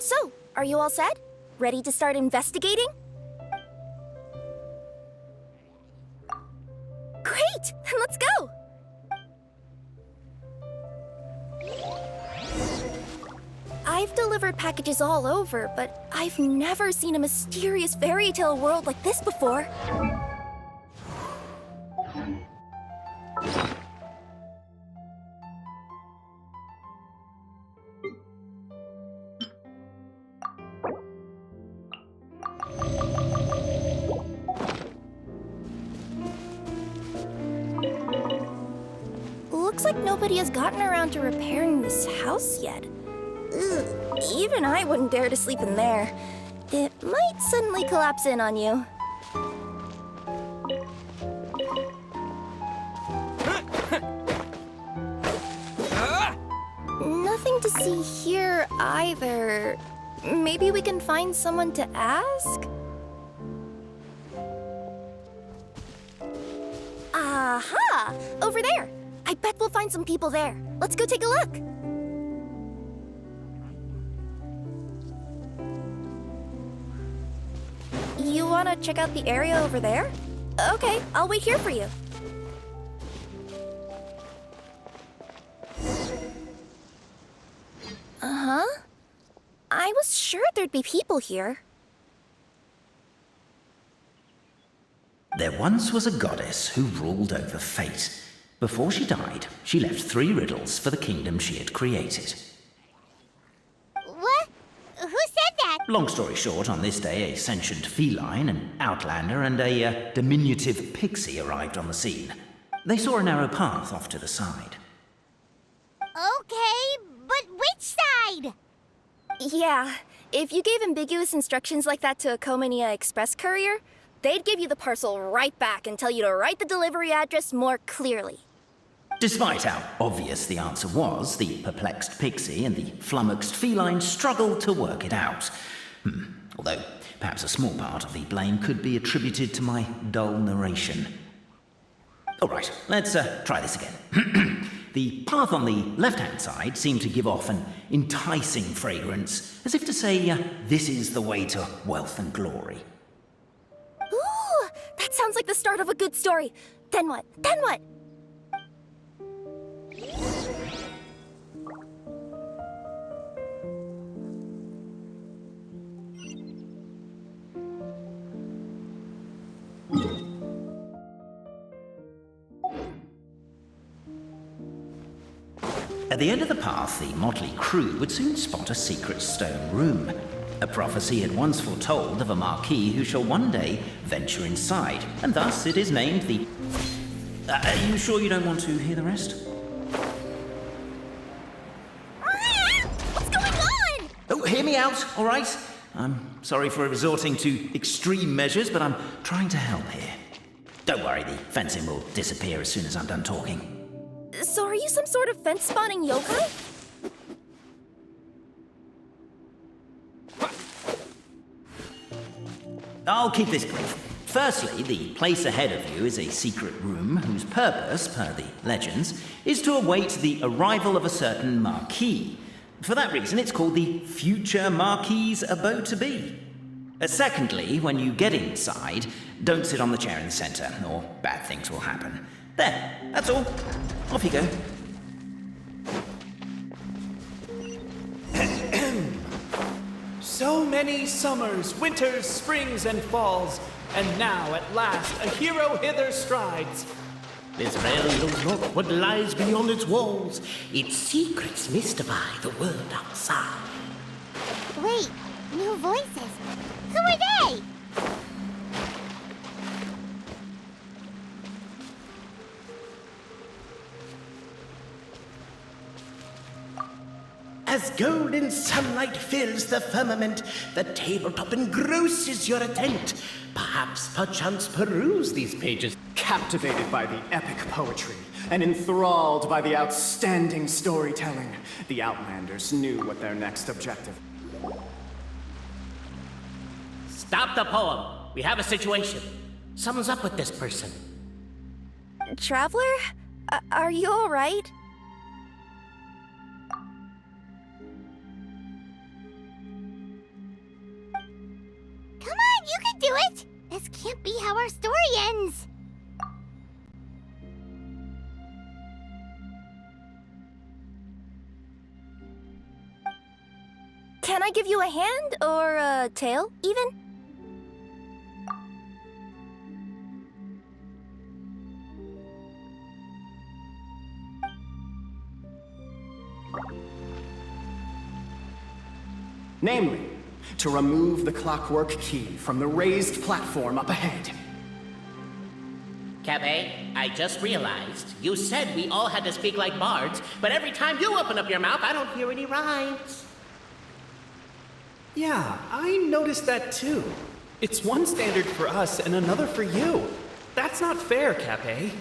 So, are you all set? Ready to start investigating? Great! Then let's go! I've delivered packages all over, but I've never seen a mysterious fairy tale world like this before. Looks like nobody has gotten around to repairing this house yet. Ugh, even I wouldn't dare to sleep in there. It might suddenly collapse in on you. Nothing to see here either. Maybe we can find someone to ask? Aha! Over there! I bet we'll find some people there. Let's go take a look. You want to check out the area over there? Okay, I'll wait here for you. Uh-huh. I was sure there'd be people here. There once was a goddess who ruled over fate. Before she died, she left 3 riddles for the kingdom she had created. What? Who said that? Long story short, on this day, a sentient feline, an outlander, and a diminutive pixie arrived on the scene. They saw a narrow path off to the side. Okay, but which side? Yeah, if you gave ambiguous instructions like that to a Comania Express courier, they'd give you the parcel right back and tell you to write the delivery address more clearly. Despite how obvious the answer was, the perplexed pixie and the flummoxed feline struggled to work it out. Although, perhaps a small part of the blame could be attributed to my dull narration. All right, let's try this again. The path on the left-hand side seemed to give off an enticing fragrance, as if to say, this is the way to wealth and glory. Ooh, that sounds like the start of a good story. Then what? Then what? At the end of the path, the motley crew would soon spot a secret stone room. A prophecy had once foretold of a marquis who shall one day venture inside, and thus it is named the... Are you sure you don't want to hear the rest? What's going on? Oh, hear me out, all right? I'm sorry for resorting to extreme measures, but I'm trying to help here. Don't worry, the fencing will disappear as soon as I'm done talking. So are you some sort of fence-spawning yokai? I'll keep this brief. Firstly, the place ahead of you is a secret room whose purpose, per the legends, is to await the arrival of a certain marquis. For that reason, it's called the future marquis's abode to be. Secondly, when you get inside, don't sit on the chair in the center, or bad things will happen. There, that's all. Off you go. So many summers, winters, springs, and falls, and now at last a hero hither strides. This realm knows not what lies beyond its walls. Its secrets mystify the world outside. Wait, new voices. Who are they? As golden sunlight fills the firmament, the tabletop engrosses your attent. Perchance peruse these pages. Captivated by the epic poetry and enthralled by the outstanding storytelling, the Outlanders knew what their next objective. Stop the poem. We have a situation. Something's up with this person. Traveler? Are you all right? do it! This can't be how our story ends! Can I give you a hand or a tail, even? Namely, to remove the clockwork key from the raised platform up ahead. Cabe, I just realized you said we all had to speak like bards, but every time you open up your mouth, I don't hear any rhymes. Yeah, I noticed that too. It's one standard for us and another for you. That's not fair, Cape.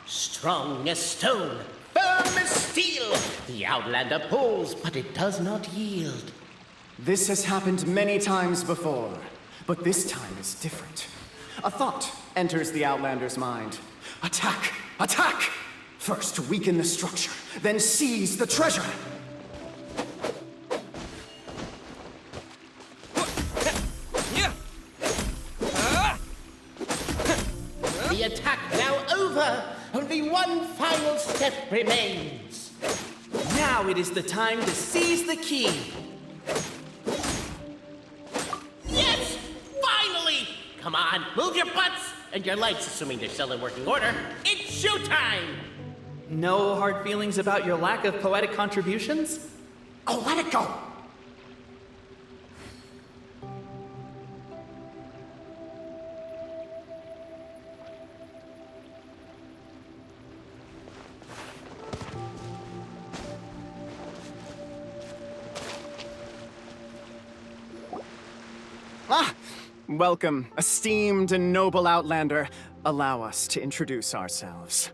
Strong as stone, firm as steel. The Outlander pulls, but it does not yield. This has happened many times before, but this time is different. A thought enters the Outlander's mind. Attack! Attack! First weaken the structure, then seize the treasure. The attack now over. Only one final step remains. Now it is the time to seize the key. Yes! Finally! Come on, move your butts! And your lights, assuming they're still in working order. It's showtime! No hard feelings about your lack of poetic contributions? Oh, let it go! Ah! Welcome, esteemed and noble Outlander. Allow us to introduce ourselves.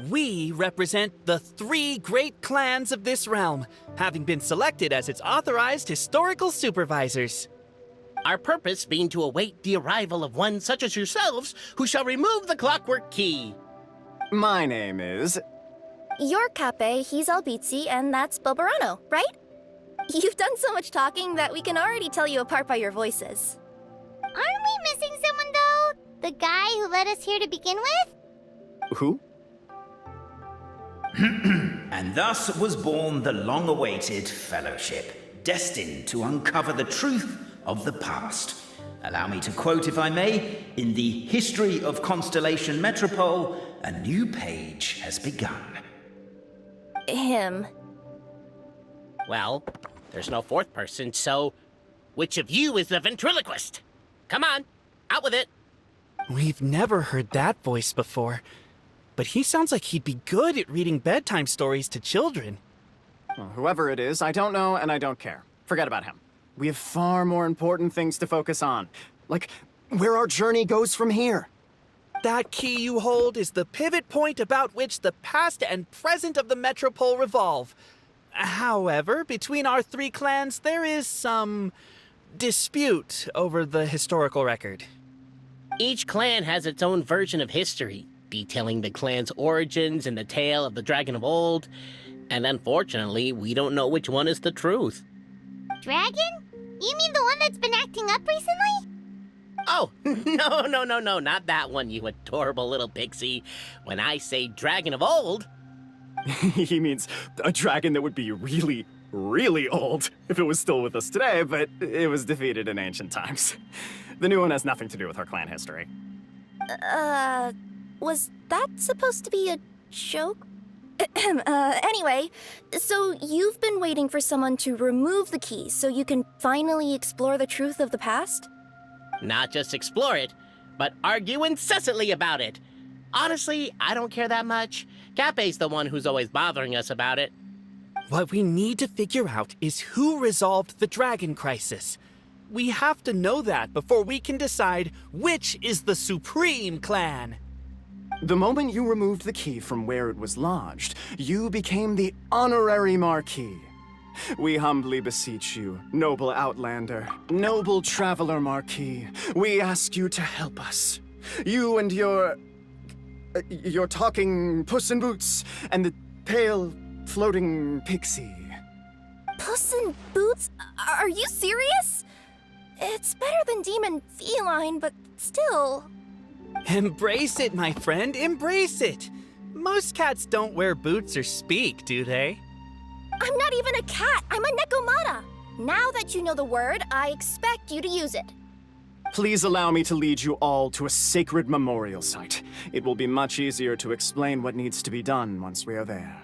We represent the 3 great clans of this realm, having been selected as its authorized historical supervisors. Our purpose being to await the arrival of one such as yourselves who shall remove the clockwork key. My name is... You're Cape, he's Albizzi, and that's Bobarano, right? You've done so much talking that we can already tell you apart by your voices. Aren't we missing someone, though? The guy who led us here to begin with? Who? And thus was born the long-awaited fellowship, destined to uncover the truth of the past. Allow me to quote, if I may, in the history of Constellation Metropole, a new page has begun. Him. Well, there's no fourth person, so which of you is the ventriloquist? Come on, out with it. We've never heard that voice before, but he sounds like he'd be good at reading bedtime stories to children. Well, whoever it is, I don't know and I don't care. Forget about him. We have far more important things to focus on. Like, where our journey goes from here. That key you hold is the pivot point about which the past and present of the Metropole revolve. However, between our 3 clans, there is some dispute over the historical record. Each clan has its own version of history, detailing the clan's origins and the tale of the dragon of old. And unfortunately, we don't know which one is the truth. Dragon? You mean the one that's been acting up recently? Oh, no, not that one, you adorable little pixie. When I say dragon of old... He means a dragon that would be really, really old if it was still with us today, but it was defeated in ancient times. The new one has nothing to do with our clan history. Was that supposed to be a joke? Anyway, so you've been waiting for someone to remove the key so you can finally explore the truth of the past? Not just explore it, but argue incessantly about it. Honestly, I don't care that much. Cape's the one who's always bothering us about it. What we need to figure out is who resolved the dragon crisis. We have to know that before we can decide which is the supreme clan. The moment you removed the key from where it was lodged, you became the honorary Marquis. We humbly beseech you, noble outlander, noble traveler Marquis, we ask you to help us. You and your talking Puss in Boots, and the pale, floating pixie. Puss in Boots? Are you serious? It's better than demon feline, but still. Embrace it, my friend, embrace it. Most cats don't wear boots or speak, do they? I'm not even a cat, I'm a Nekomata. Now that you know the word, I expect you to use it. Please allow me to lead you all to a sacred memorial site. It will be much easier to explain what needs to be done once we are there.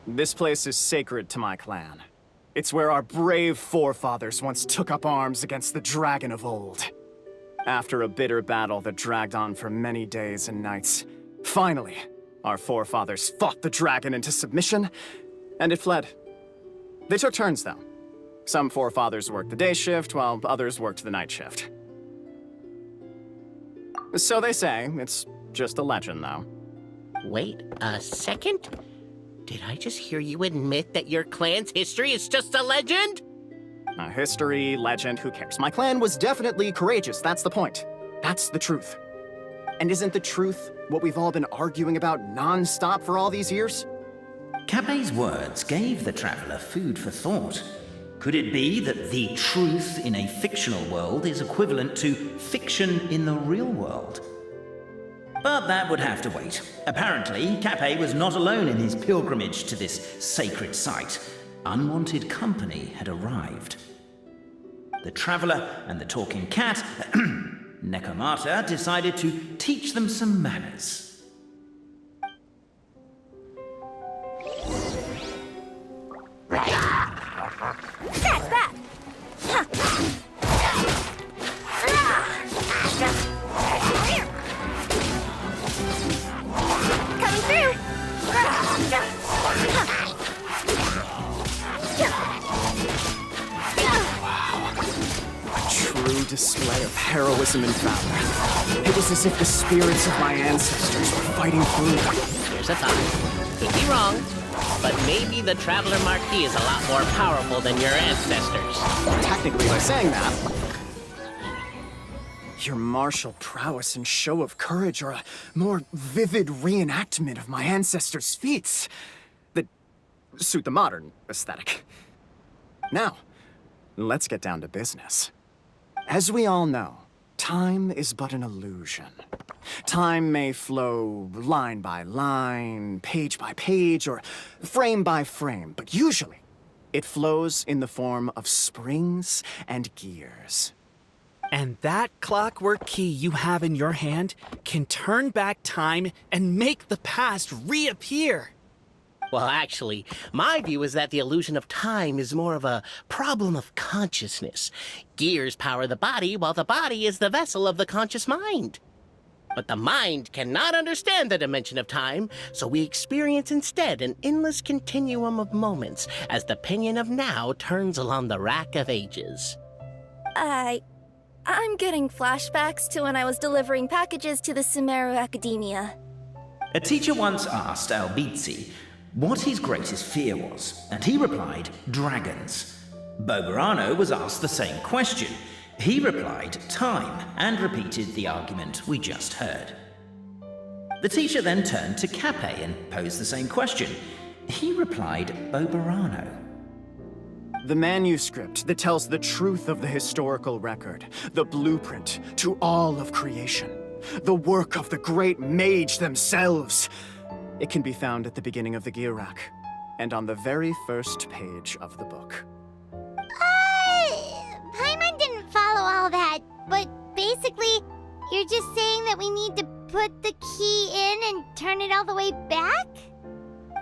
This place is sacred to my clan. It's where our brave forefathers once took up arms against the dragon of old. After a bitter battle that dragged on for many days and nights, finally, our forefathers fought the dragon into submission, and it fled. They took turns, though. Some forefathers worked the day shift, while others worked the night shift. So they say. It's just a legend, though. Wait a second? Did I just hear you admit that your clan's history is just a legend? History, legend, who cares? My clan was definitely courageous, that's the point. That's the truth. And isn't the truth what we've all been arguing about non-stop for all these years? Capet's words gave the traveler food for thought. Could it be that the truth in a fictional world is equivalent to fiction in the real world? But that would have to wait. Apparently, Capet was not alone in his pilgrimage to this sacred site. Unwanted company had arrived. The traveler and the talking cat, Nekomata, decided to teach them some manners. That's that! Coming through! True display of heroism and valor. It was as if the spirits of my ancestors were fighting through them. Here's a thought. Could be wrong, but maybe the Traveler Marquis is a lot more powerful than your ancestors. Technically, by saying that, your martial prowess and show of courage are a more vivid reenactment of my ancestors' feats that suit the modern aesthetic. Now, let's get down to business. As we all know, time is but an illusion. Time may flow line by line, page by page, or frame by frame, but usually it flows in the form of springs and gears. And that clockwork key you have in your hand can turn back time and make the past reappear. Well, actually, my view is that the illusion of time is more of a problem of consciousness. Gears power the body, while the body is the vessel of the conscious mind. But the mind cannot understand the dimension of time, so we experience instead an endless continuum of moments as the pinion of now turns along the rack of ages. I'm getting flashbacks to when I was delivering packages to the Sumeru Academia. A teacher once asked Albizzi what his greatest fear was, and he replied, dragons. Boberano was asked the same question. He replied, time, and repeated the argument we just heard. The teacher then turned to Capet and posed the same question. He replied, Boberano. The manuscript that tells the truth of the historical record, the blueprint to all of creation, the work of the great mage themselves. It can be found at the beginning of the gear rack, and on the very first page of the book. Paimon didn't follow all that, but basically, you're just saying that we need to put the key in and turn it all the way back?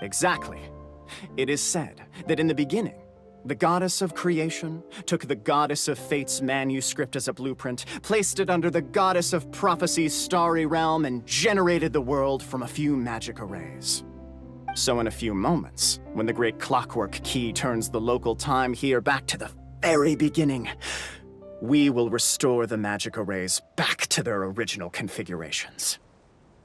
Exactly. It is said that in the beginning, the goddess of creation took the goddess of fate's manuscript as a blueprint, placed it under the goddess of prophecy's starry realm, and generated the world from a few magic arrays. So in a few moments, when the great clockwork key turns the local time here back to the very beginning, We will restore the magic arrays back to their original configurations.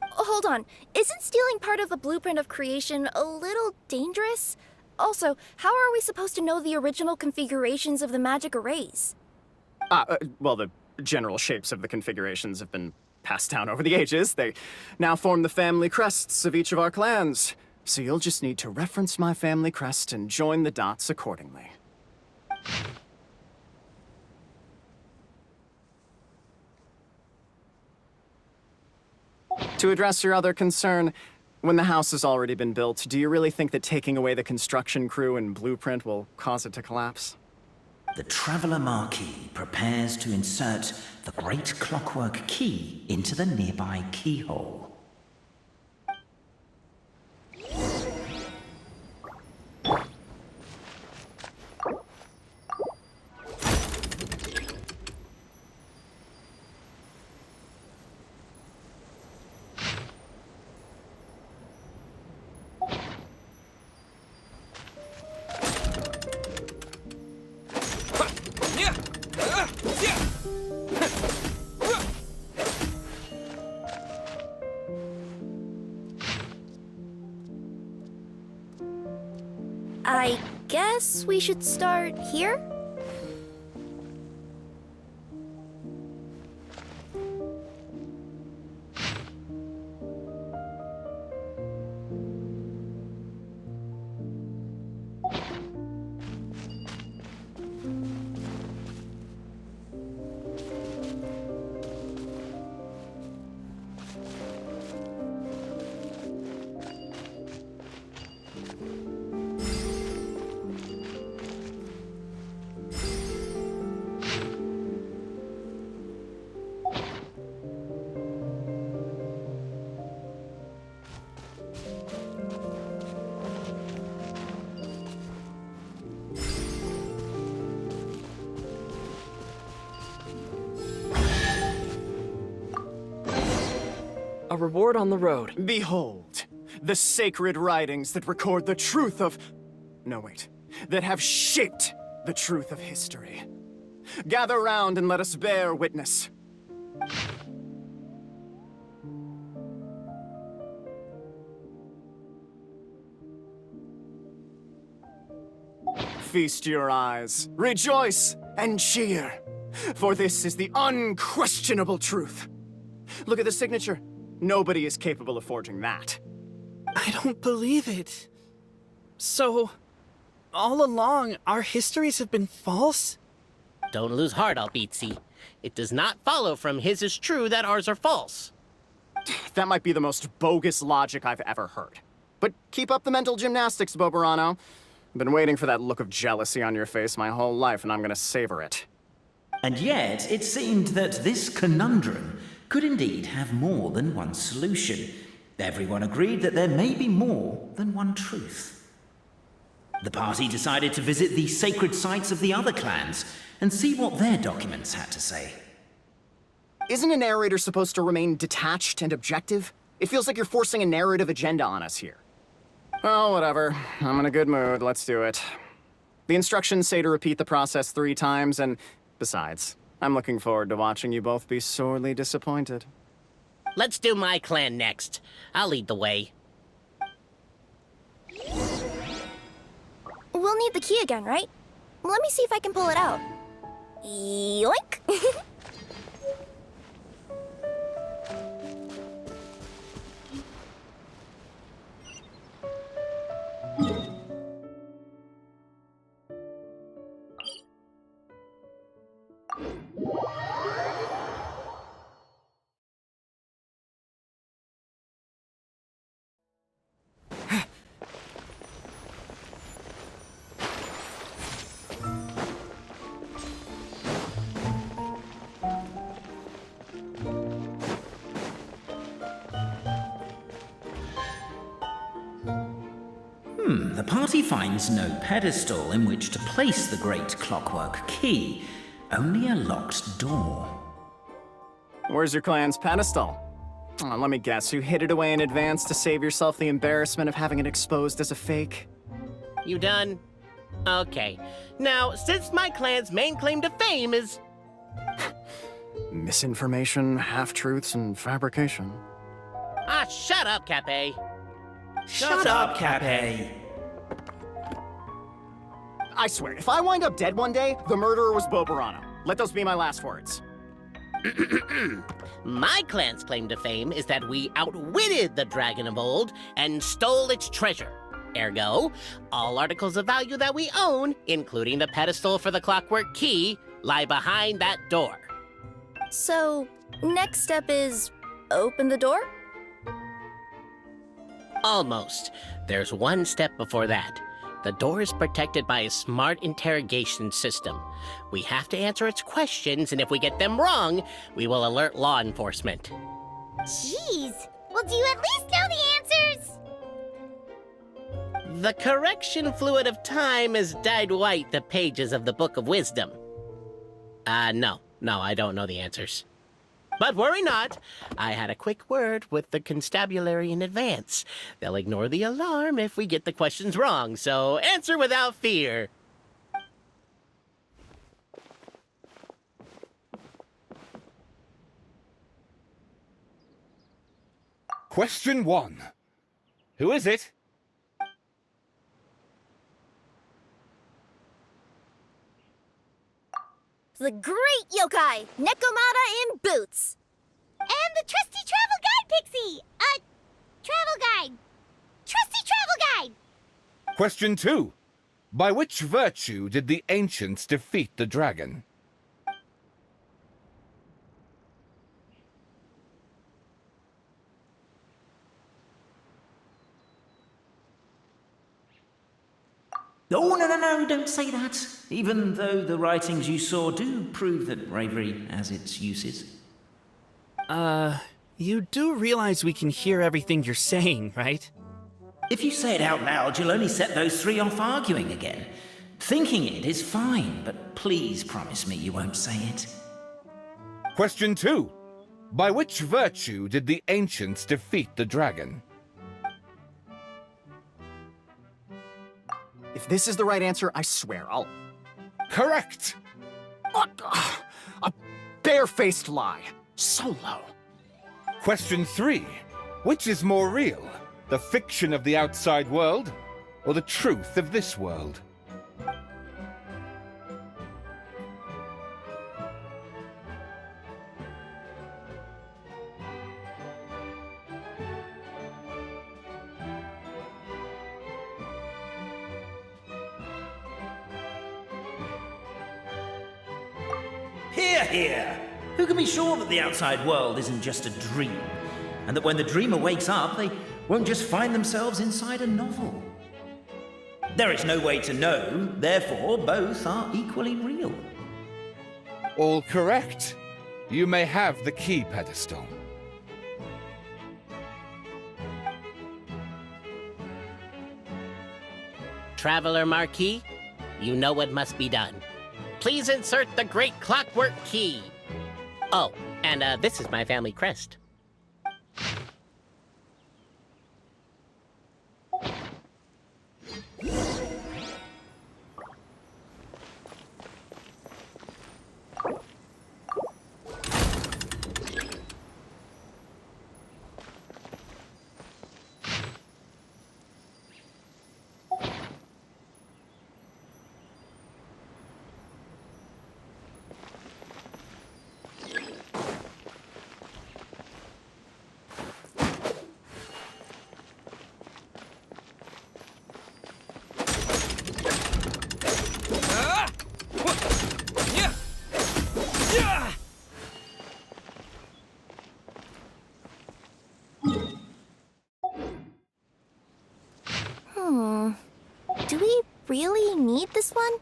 Hold on, isn't stealing part of the blueprint of creation a little dangerous? Also, how are we supposed to know the original configurations of the magic arrays? Well, the general shapes of the configurations have been passed down over the ages. They now form the family crests of each of our clans. So you'll just need to reference my family crest and join the dots accordingly. To address your other concern, when the house has already been built, do you really think that taking away the construction crew and blueprint will cause it to collapse? The Traveler Marquis prepares to insert the great clockwork key into the nearby keyhole. I guess we should start here? A reward on the road. Behold, the sacred writings that record the truth of... No, wait. That have shaped the truth of history. Gather round and let us bear witness. Feast your eyes, rejoice, and cheer, for this is the unquestionable truth. Look at the signature. Nobody is capable of forging that. I don't believe it. So, all along, our histories have been false? Don't lose heart, Albizzi. It does not follow from his is true that ours are false. That might be the most bogus logic I've ever heard. But keep up the mental gymnastics, Boberano. I've been waiting for that look of jealousy on your face my whole life, and I'm gonna savor it. And yet, it seemed that this conundrum could indeed have more than one solution. Everyone agreed that there may be more than one truth. The party decided to visit the sacred sites of the other clans and see what their documents had to say. Isn't a narrator supposed to remain detached and objective? It feels like you're forcing a narrative agenda on us here. Well, whatever. I'm in a good mood. Let's do it. The instructions say to repeat the process 3 times, and besides, I'm looking forward to watching you both be sorely disappointed. Let's do my clan next. I'll lead the way. We'll need the key again, right? Let me see if I can pull it out. Yoink! The party finds no pedestal in which to place the great clockwork key, only a locked door. Where's your clan's pedestal? Oh, let me guess, you hid it away in advance to save yourself the embarrassment of having it exposed as a fake? You done? Okay. Now, since my clan's main claim to fame is... Misinformation, half-truths, and fabrication. Ah, shut up, Cape. Shut up, Cape. I swear, if I wind up dead one day, the murderer was Boberano. Let those be my last words. My clan's claim to fame is that we outwitted the dragon of old and stole its treasure. Ergo, all articles of value that we own, including the pedestal for the clockwork key, lie behind that door. So, next step is open the door? Almost. There's one step before that. The door is protected by a smart interrogation system. We have to answer its questions, and if we get them wrong, we will alert law enforcement. Jeez. Well, do you at least know the answers? The correction fluid of time has dyed white the pages of the Book of Wisdom. No, I don't know the answers. But worry not. I had a quick word with the constabulary in advance. They'll ignore the alarm if we get the questions wrong, so answer without fear. Question 1. Who is it? The great yokai, Nekomata in boots. And the trusty travel guide, Pixie! Travel guide. Trusty travel guide! Question 2. By which virtue did the ancients defeat the dragon? Oh, no, don't say that. Even though the writings you saw do prove that bravery has its uses. You do realize we can hear everything you're saying, right? If you say it out loud, you'll only set those three off arguing again. Thinking it is fine, but please promise me you won't say it. Question 2. By which virtue did the ancients defeat the dragon? If this is the right answer, I swear I'll... Correct! A barefaced lie. So low. Question 3. Which is more real? The fiction of the outside world, or the truth of this world? Hear, hear! Who can be sure that the outside world isn't just a dream? And that when the dreamer wakes up, they won't just find themselves inside a novel? There is no way to know, therefore both are equally real. All correct. You may have the key pedestal. Traveler Marquis, you know what must be done. Please insert the great clockwork key. Oh, and this is my family crest. Do we really need this one?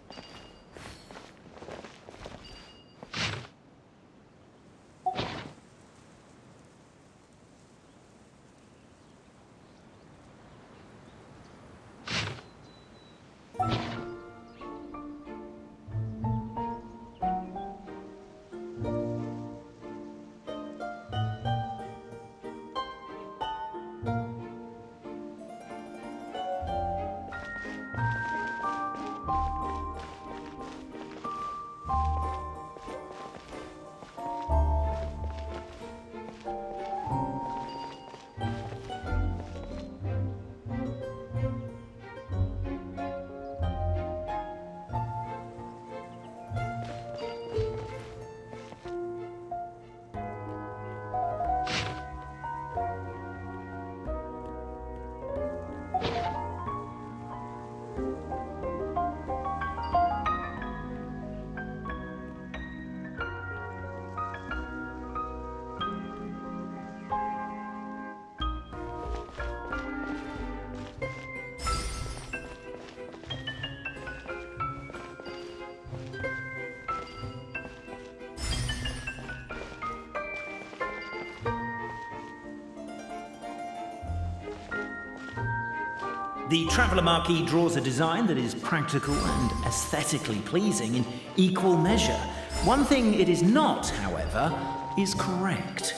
The Traveller Marquee draws a design that is practical and aesthetically pleasing in equal measure. One thing it is not, however, is correct.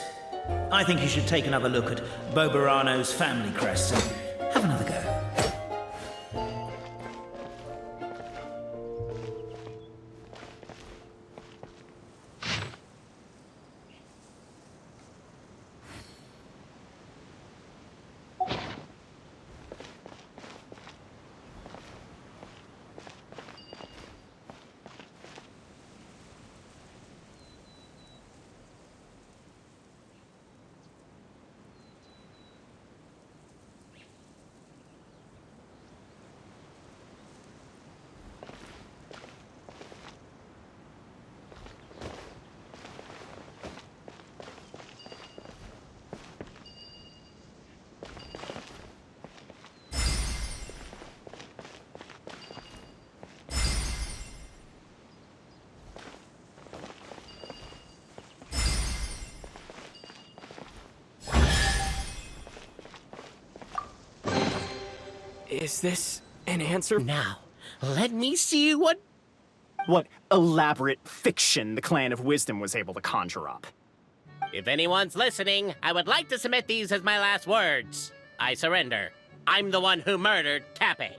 I think you should take another look at Bobarano's family crest and have another go. Is this an answer? Now, let me see what... What elaborate fiction the Clan of Wisdom was able to conjure up. If anyone's listening, I would like to submit these as my last words. I surrender. I'm the one who murdered Cappy.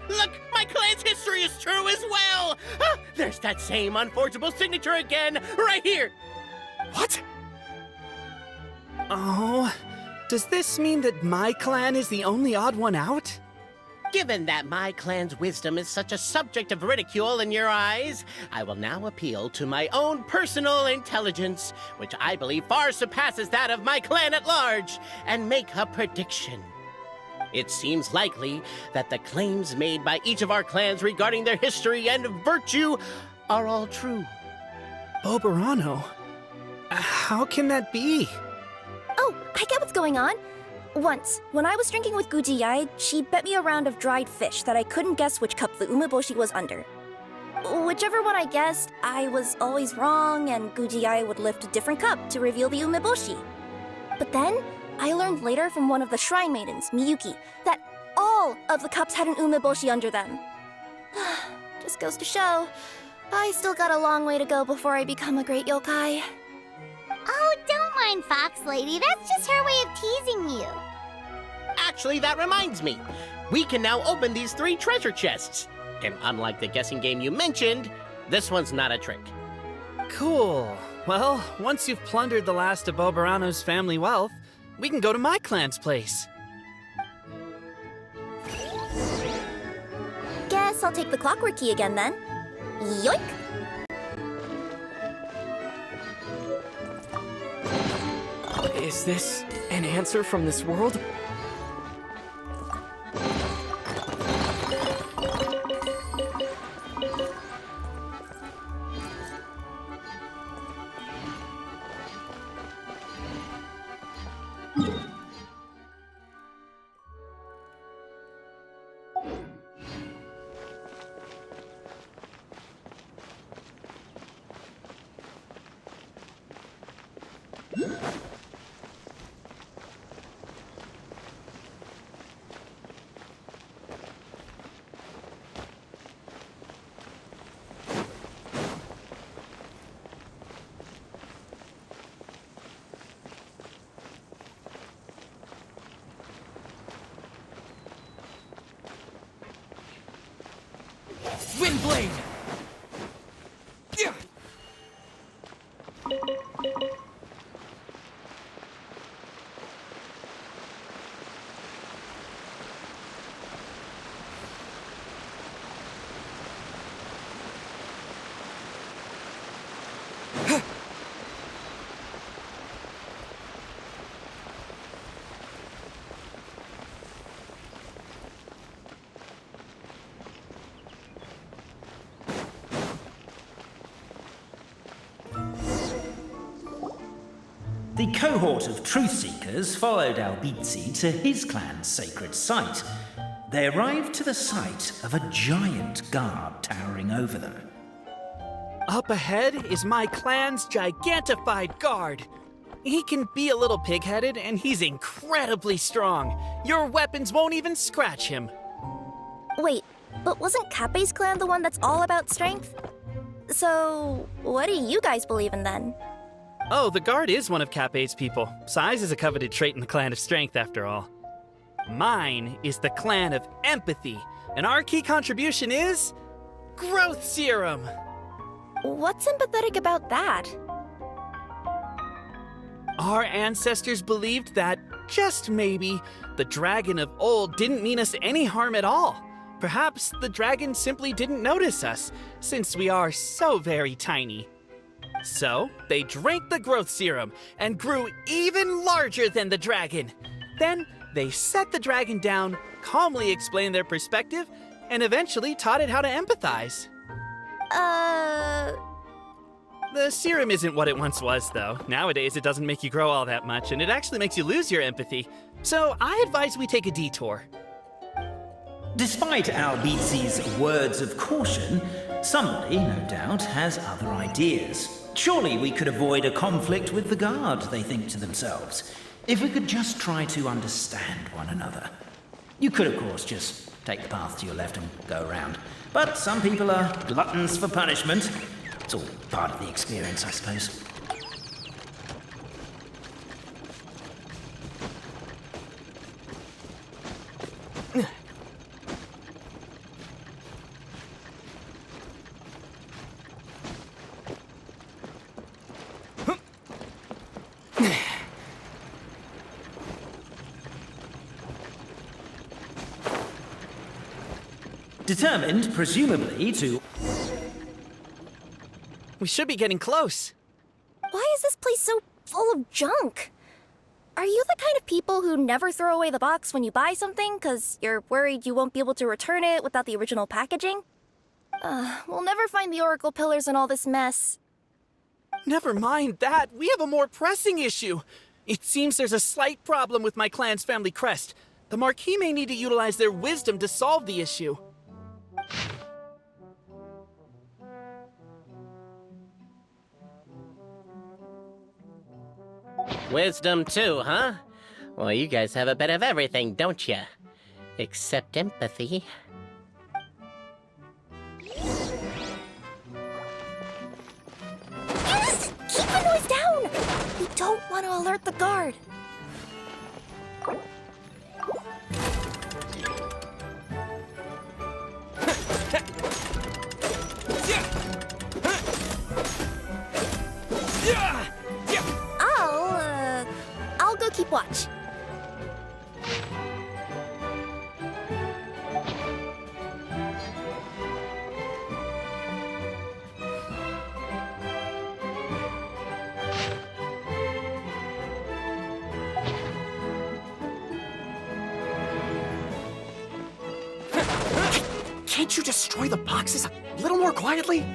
Look! My clan's history is true as well! There's that same unforgeable signature again, right here! What? Oh, does this mean that my clan is the only odd one out? Given that my clan's wisdom is such a subject of ridicule in your eyes, I will now appeal to my own personal intelligence, which I believe far surpasses that of my clan at large, and make a prediction. It seems likely that the claims made by each of our clans regarding their history and virtue are all true. Bobarano? How can that be? Oh, I get what's going on. Once, when I was drinking with Gujiyai, she bet me a round of dried fish that I couldn't guess which cup the umeboshi was under. Whichever one I guessed, I was always wrong, and Gujiyai would lift a different cup to reveal the umeboshi. But then, I learned later from one of the shrine maidens, Miyuki, that all of the cups had an umeboshi under them. Just goes to show, I still got a long way to go before I become a great yokai. Oh, don't mind Fox Lady. That's just her way of teasing you. Actually, that reminds me. We can now open these 3 treasure chests. And unlike the guessing game you mentioned, this one's not a trick. Cool. Well, once you've plundered the last of Bobarano's family wealth, we can go to my clan's place. Guess I'll take the clockwork key again then. Yoink! Is this an answer from this world? Windblade! The cohort of truth seekers followed Albizzi to his clan's sacred site, they arrived to the sight of a giant guard towering over them. Up ahead is my clan's gigantified guard. He can be a little pig-headed, and he's incredibly strong. Your weapons won't even scratch him. Wait, but wasn't Kappe's clan the one that's all about strength? So, what do you guys believe in then? Oh, the guard is one of Kappe's people. Size is a coveted trait in the clan of strength, after all. Mine is the clan of empathy, and our key contribution is growth serum. What's sympathetic about that? Our ancestors believed that, just maybe, the dragon of old didn't mean us any harm at all. Perhaps the dragon simply didn't notice us, since we are so very tiny. So, they drank the growth serum and grew even larger than the dragon. Then, they set the dragon down, calmly explained their perspective, and eventually taught it how to empathize. The serum isn't what it once was, though. Nowadays, it doesn't make you grow all that much, and it actually makes you lose your empathy. So, I advise we take a detour. Despite Albizzi's words of caution, somebody, no doubt, has other ideas. Surely we could avoid a conflict with the guard, they think to themselves, if we could just try to understand one another. You could, of course, just take the path to your left and go around. But some people are gluttons for punishment. It's all part of the experience, I suppose. Determined, presumably, to... We should be getting close. Why is this place so full of junk? Are you the kind of people who never throw away the box when you buy something because you're worried you won't be able to return it without the original packaging? We'll never find the Oracle Pillars in all this mess. Never mind that. We have a more pressing issue. It seems there's a slight problem with my clan's family crest. The Marquis may need to utilize their wisdom to solve the issue. Wisdom too, huh? Well, you guys have a bit of everything, don't you? Except empathy. Yes! Keep the noise down! We don't want to alert the guard. I'll go keep watch. Can't you destroy the boxes a little more quietly?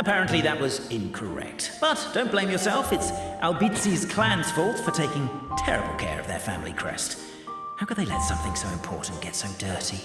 Apparently that was incorrect. But don't blame yourself, it's Albizi's clan's fault for taking terrible care of their family crest. How could they let something so important get so dirty?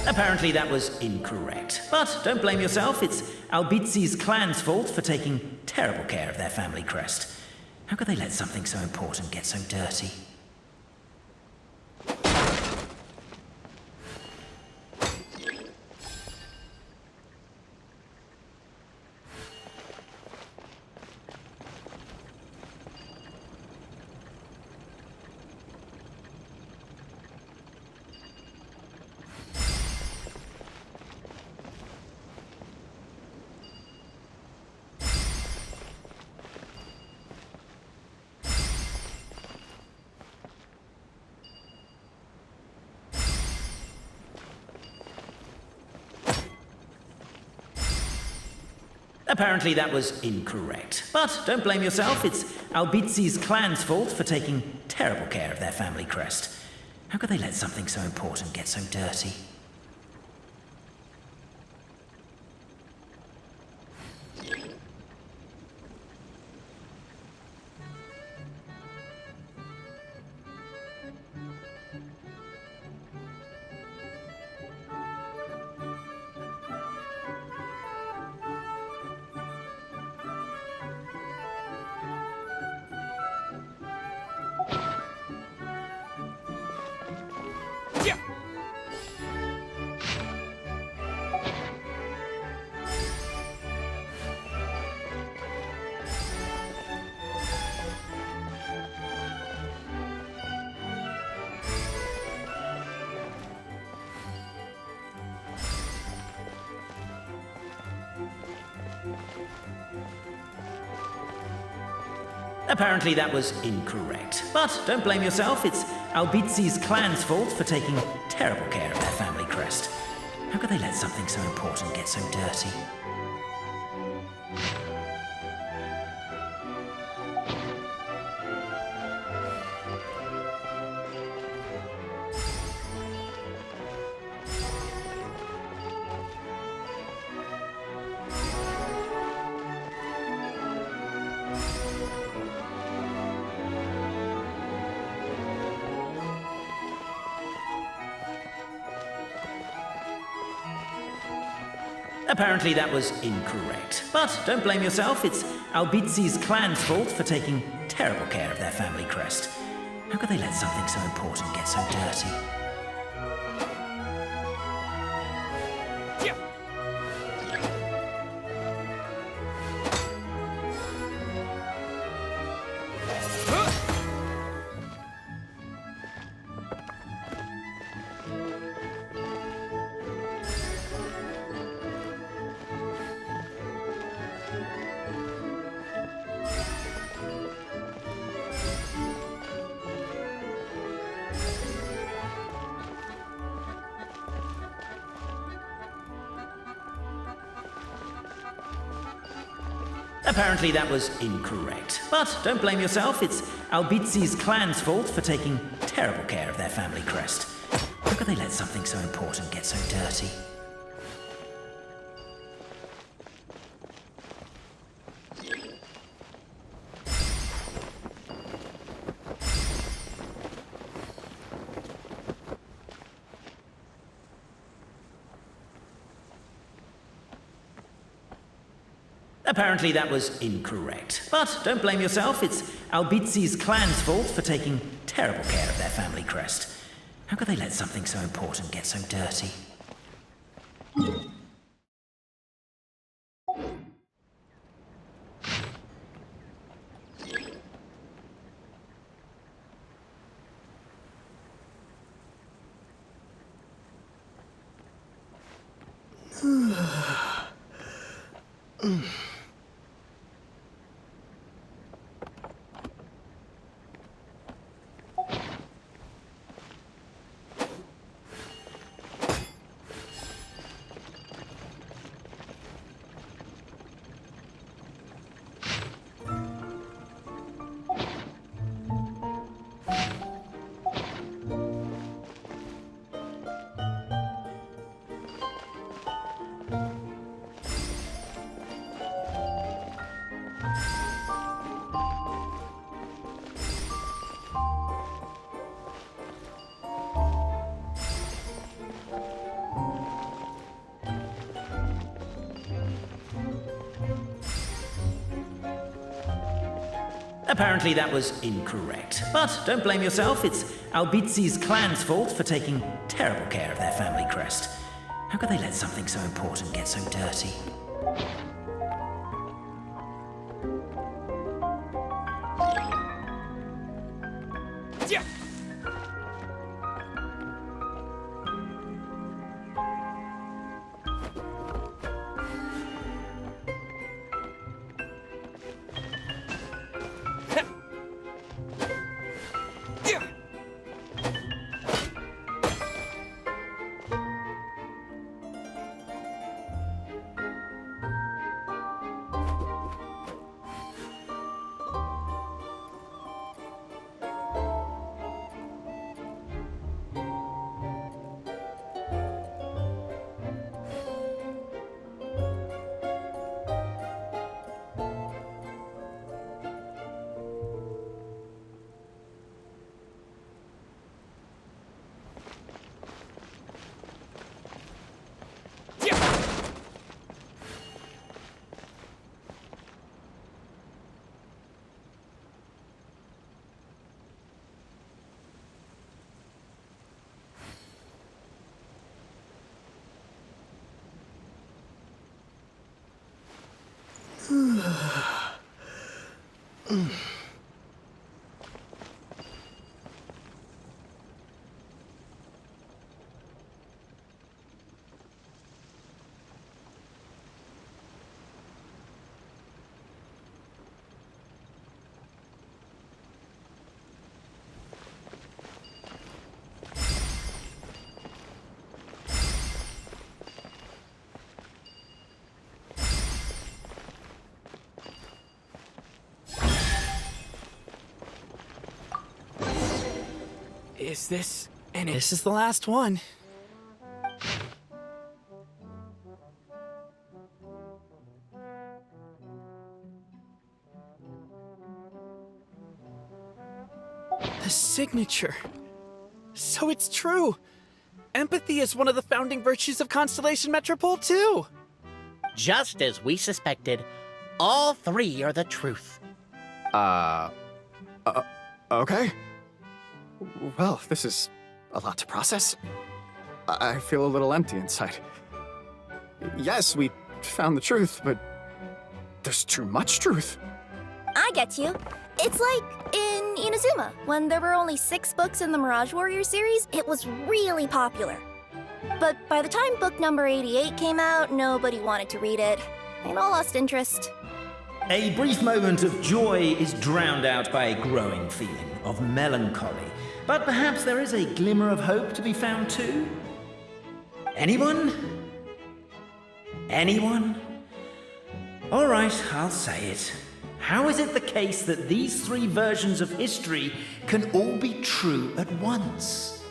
Apparently that was incorrect. But don't blame yourself, it's Albizi's clan's fault for taking terrible care of their family crest. How could they let something so important get so dirty? Apparently that was incorrect. But don't blame yourself, it's Albizi's clan's fault for taking terrible care of their family crest. How could they let something so important get so dirty? Apparently that was incorrect. But don't blame yourself, it's Albizi's clan's fault for taking terrible care of their family crest. How could they let something so important get so dirty? Apparently that was incorrect. But don't blame yourself, it's Albizi's clan's fault for taking terrible care of their family crest. How could they let something so important get so dirty? Apparently that was incorrect. But don't blame yourself, it's Albizi's clan's fault for taking terrible care of their family crest. How could they let something so important get so dirty? Apparently that was incorrect. But don't blame yourself, it's Albizi's clan's fault for taking terrible care of their family crest. How could they let something so important get so dirty? Apparently that was incorrect. But don't blame yourself, it's Albizi's clan's fault for taking terrible care of their family crest. How could they let something so important get so dirty? Is this This is the last one. The signature. So it's true. Empathy is one of the founding virtues of Constellation Metropole, too. Just as we suspected, all three are the truth. Okay. Well, this is a lot to process. I feel a little empty inside. Yes, we found the truth, but there's too much truth. I get you. It's like in Inazuma, when there were only 6 books in the Mirage Warrior series, it was really popular. But by the time book number 88 came out, nobody wanted to read it. They'd all lost interest. A brief moment of joy is drowned out by a growing feeling of melancholy. But perhaps there is a glimmer of hope to be found too? Anyone? Anyone? All right, I'll say it. How is it the case that these 3 versions of history can all be true at once?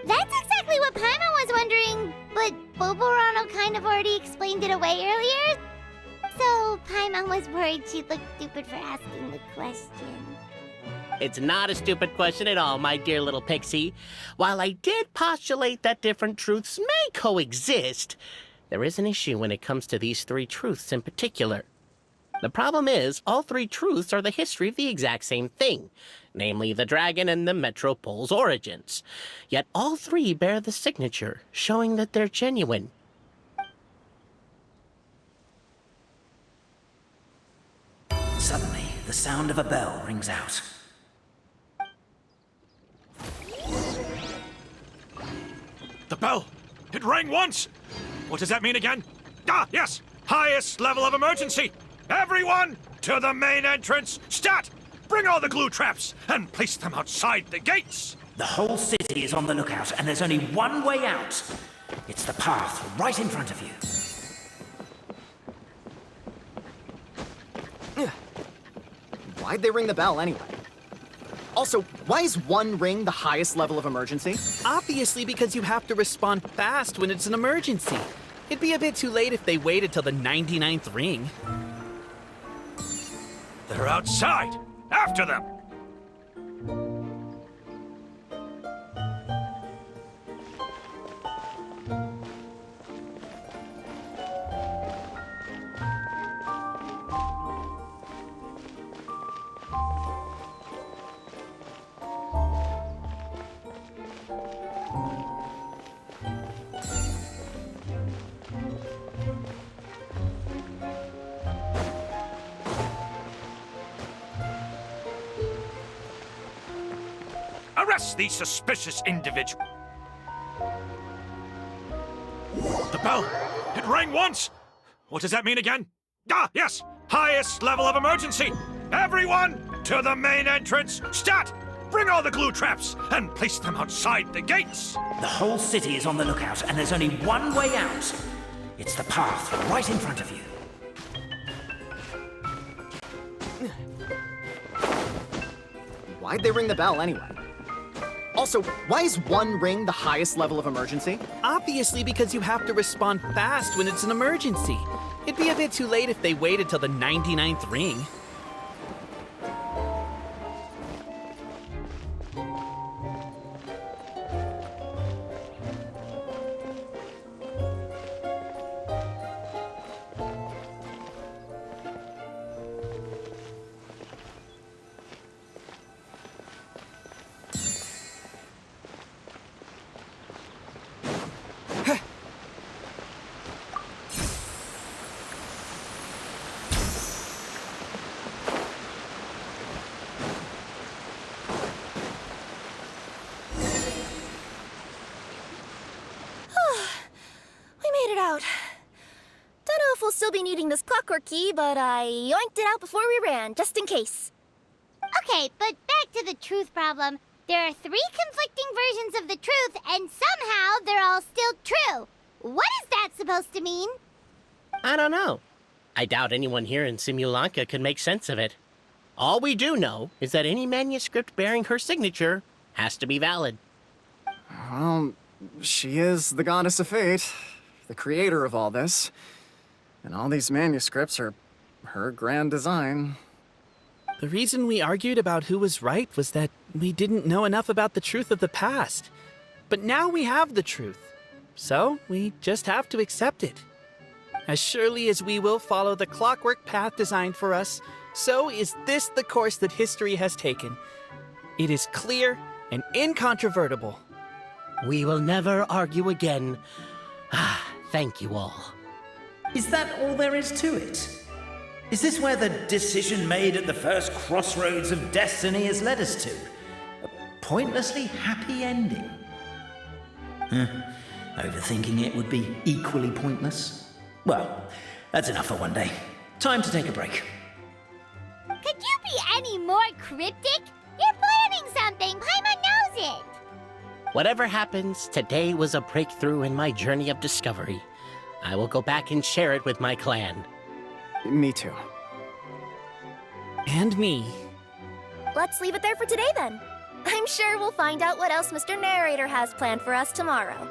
That's exactly what Paimon was wondering, but Boborano kind of already explained it away earlier. So Paimon was worried she'd look stupid for asking the question. It's not a stupid question at all, my dear little pixie. While I did postulate that different truths may coexist, there is an issue when it comes to these three truths in particular. The problem is, all three truths are the history of the exact same thing, namely the dragon and the Metropole's origins. Yet all three bear the signature, showing that they're genuine. Suddenly, the sound of a bell rings out. The bell! It rang once! What does that mean again? Ah, yes! Highest level of emergency! Everyone, to the main entrance! Stat! Bring all the glue traps and place them outside the gates! The whole city is on the lookout, and there's only one way out. It's the path right in front of you. Why'd they ring the bell anyway? Also, why is one ring the highest level of emergency? Obviously because you have to respond fast when it's an emergency. It'd be a bit too late if they waited till the 99th ring. They're outside! After them! Arrest these suspicious individuals. The bell! It rang once! What does that mean again? Ah, yes! Highest level of emergency! Everyone, to the main entrance! Stat! Bring all the glue traps and place them outside the gates! The whole city is on the lookout, and there's only one way out. It's the path right in front of you. Why'd they ring the bell anyway? Also, why is one ring the highest level of emergency? Obviously because you have to respond fast when it's an emergency. It'd be a bit too late if they waited till the 99th ring. Out. Don't know if we'll still be needing this clockwork key, but I yoinked it out before we ran, just in case. Okay, but back to the truth problem. There are three conflicting versions of the truth, and somehow they're all still true. What is that supposed to mean? I don't know. I doubt anyone here in Simulanka could make sense of it. All we do know is that any manuscript bearing her signature has to be valid. Well, she is the goddess of fate, the creator of all this. And all these manuscripts are her grand design. The reason we argued about who was right was that we didn't know enough about the truth of the past. But now we have the truth. So we just have to accept it. As surely as we will follow the clockwork path designed for us, so is this the course that history has taken. It is clear and incontrovertible. We will never argue again. Thank you all. Is that all there is to it? Is this where the decision made at the first crossroads of destiny has led us to? A pointlessly happy ending? Overthinking it would be equally pointless. Well, that's enough for one day. Time to take a break. Could you be any more cryptic? You're planning something. Paimon knows it. Whatever happens, today was a breakthrough in my journey of discovery. I will go back and share it with my clan. Me too. And me. Let's leave it there for today then. I'm sure we'll find out what else Mr. Narrator has planned for us tomorrow.